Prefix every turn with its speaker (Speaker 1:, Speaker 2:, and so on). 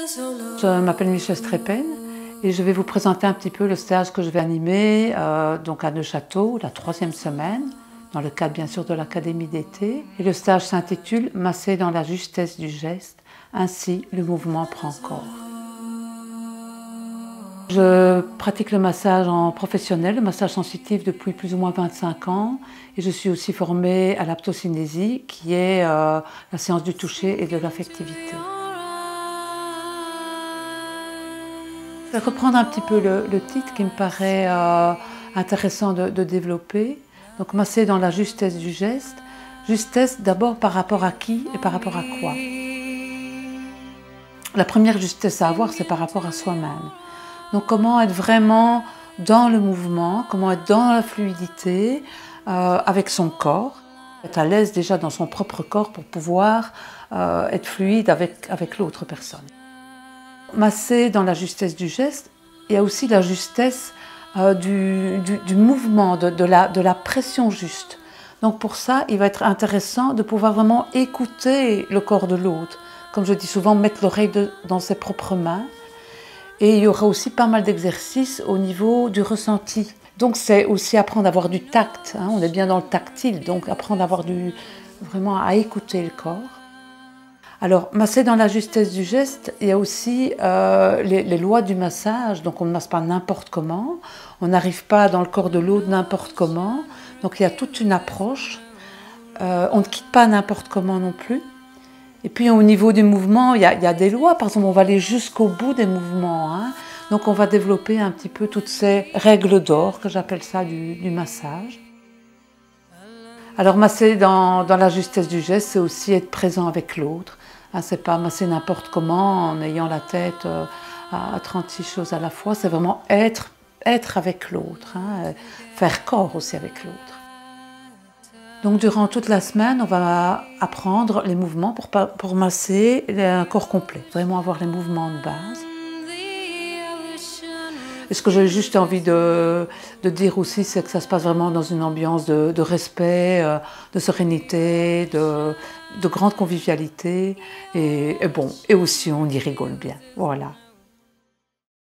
Speaker 1: Je m'appelle Michèle Strepen et je vais vous présenter un petit peu le stage que je vais animer donc à Neuchâteau, la 3e semaine, dans le cadre bien sûr de l'académie d'été. Et le stage s'intitule « Masser dans la justesse du geste, ainsi le mouvement prend corps ». Je pratique le massage en professionnel, le massage sensitif depuis plus ou moins 25 ans et je suis aussi formée à l'aptosynésie qui est la séance du toucher et de l'affectivité. Je vais reprendre un petit peu le titre qui me paraît intéressant de développer. Donc masser dans la justesse du geste. Justesse d'abord par rapport à qui et par rapport à quoi. La première justesse à avoir, c'est par rapport à soi-même. Donc comment être vraiment dans le mouvement, comment être dans la fluidité avec son corps, être à l'aise déjà dans son propre corps pour pouvoir être fluide avec l'autre personne. Masser dans la justesse du geste, il y a aussi la justesse du mouvement, de la pression juste. Donc pour ça, il va être intéressant de pouvoir vraiment écouter le corps de l'autre. Comme je dis souvent, mettre l'oreille dans ses propres mains. Et il y aura aussi pas mal d'exercices au niveau du ressenti. Donc c'est aussi apprendre à avoir du tact, hein, on est bien dans le tactile, donc apprendre à avoir vraiment à écouter le corps. Alors, masser dans la justesse du geste, il y a aussi les lois du massage, donc on ne masse pas n'importe comment, on n'arrive pas dans le corps de l'autre n'importe comment, donc il y a toute une approche, on ne quitte pas n'importe comment non plus. Et puis au niveau du mouvement, il y a des lois, par exemple on va aller jusqu'au bout des mouvements, hein. Donc on va développer un petit peu toutes ces règles d'or, que j'appelle ça du massage. Alors masser dans la justesse du geste, c'est aussi être présent avec l'autre. Hein, c'est pas masser n'importe comment en ayant la tête à 36 choses à la fois, c'est vraiment être avec l'autre, hein, faire corps aussi avec l'autre. Donc durant toute la semaine, on va apprendre les mouvements pour masser un corps complet, vraiment avoir les mouvements de base. Et ce que j'ai juste envie de dire aussi, c'est que ça se passe vraiment dans une ambiance de respect, de sérénité, de grande convivialité et aussi on y rigole bien. Voilà.